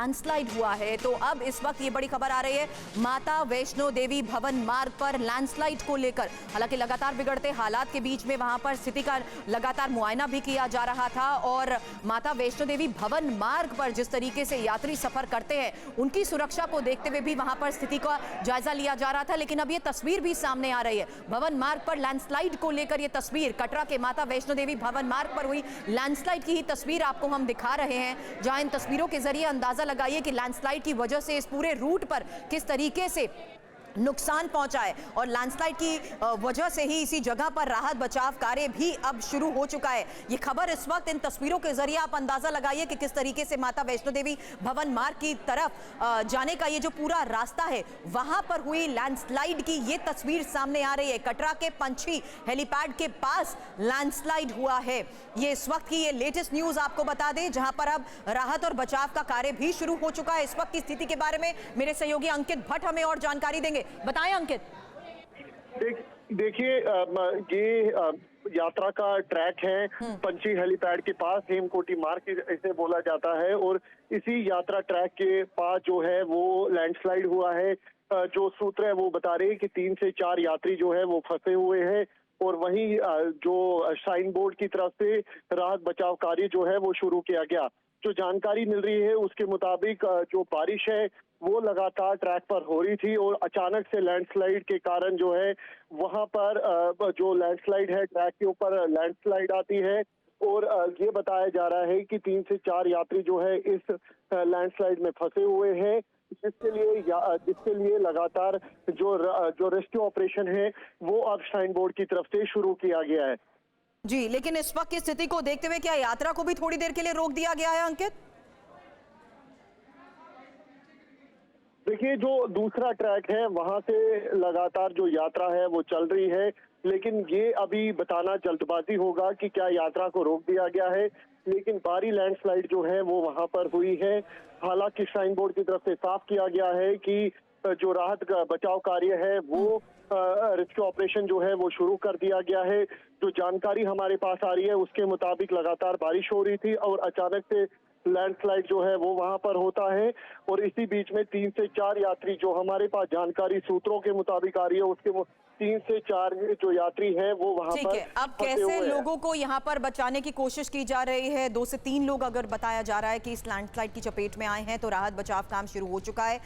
Landslide हुआ है। तो अब इस वक्त ये बड़ी खबर आ रही है माता वैष्णो देवी भवन मार्ग पर लैंडस्लाइड को लेकर। हालांकि लगातार बिगड़ते हालात के बीच में वहां पर स्थिति का लगातार मुआयना भी किया जा रहा था और माता वैष्णो देवी भवन मार्ग पर जिस तरीके से यात्री सफर करते हैं उनकी सुरक्षा को देखते हुए भी वहां पर स्थिति का जायजा लिया जा रहा था। लेकिन अब ये तस्वीर भी सामने आ रही है भवन मार्ग पर लैंडस्लाइड को लेकर। ये तस्वीर कटरा के माता वैष्णो देवी भवन मार्ग पर हुई लैंडस्लाइड की ही तस्वीर आपको हम दिखा रहे हैं, जहां इन तस्वीरों के जरिए अंदाजा लगाइए कि लैंडस्लाइड की वजह से इस पूरे रूट पर किस तरीके से नुकसान पहुंचा है और लैंडस्लाइड की वजह से ही इसी जगह पर राहत बचाव कार्य भी अब शुरू हो चुका है। ये खबर इस वक्त इन तस्वीरों के जरिए आप अंदाजा लगाइए कि किस तरीके से माता वैष्णो देवी भवन मार्ग की तरफ जाने का ये जो पूरा रास्ता है वहां पर हुई लैंडस्लाइड की ये तस्वीर सामने आ रही है। कटरा के पंछी हेलीपैड के पास लैंडस्लाइड हुआ है। ये इस वक्त की ये लेटेस्ट न्यूज आपको बता दें, जहां पर अब राहत और बचाव का कार्य भी शुरू हो चुका है। इस वक्त की स्थिति के बारे में मेरे सहयोगी अंकित भट्ट हमें और जानकारी देंगे। बताएं अंकित। देखिए ये यात्रा का ट्रैक है पंछी हेलीपैड के पास, हेमकोटी मार्ग इसे बोला जाता है और इसी यात्रा ट्रैक के पास जो है वो लैंडस्लाइड हुआ है। जो सूत्र है वो बता रहे हैं कि 3 से 4 यात्री जो है वो फंसे हुए हैं और वहीं जो साइन बोर्ड की तरफ से राहत बचाव कार्य जो है वो शुरू किया गया। जो जानकारी मिल रही है उसके मुताबिक जो बारिश है वो लगातार ट्रैक पर हो रही थी और अचानक से लैंडस्लाइड के कारण जो है वहां पर जो लैंडस्लाइड है ट्रैक के ऊपर लैंडस्लाइड आती है और ये बताया जा रहा है कि 3 से 4 यात्री जो है इस लैंडस्लाइड में फंसे हुए हैं, जिसके लिए लगातार जो रेस्क्यू ऑपरेशन है वो अब साइन बोर्ड की तरफ से शुरू किया गया है। जी, लेकिन इस वक्त की स्थिति को देखते हुए क्या यात्रा को भी थोड़ी देर के लिए रोक दिया गया है अंकित? देखिए जो दूसरा ट्रैक है वहां से लगातार जो यात्रा है वो चल रही है, लेकिन ये अभी बताना जल्दबाजी होगा कि क्या यात्रा को रोक दिया गया है। लेकिन भारी लैंडस्लाइड जो है वो वहां पर हुई है। हालांकि साइन बोर्ड की तरफ से साफ किया गया है कि जो राहत का बचाव कार्य है वो रेस्क्यू ऑपरेशन जो है वो शुरू कर दिया गया है। जो जानकारी हमारे पास आ रही है उसके मुताबिक लगातार बारिश हो रही थी और अचानक से लैंडस्लाइड जो है वो वहां पर होता है और इसी बीच में 3 से 4 यात्री जो हमारे पास जानकारी सूत्रों के मुताबिक आ रही है उसके 3 से 4 जो यात्री हैं वो वहां पर। अब कैसे लोगों को यहां पर बचाने की कोशिश की जा रही है? 2 से 3 लोग अगर बताया जा रहा है कि इस लैंडस्लाइड की चपेट में आए हैं तो राहत बचाव काम शुरू हो चुका है।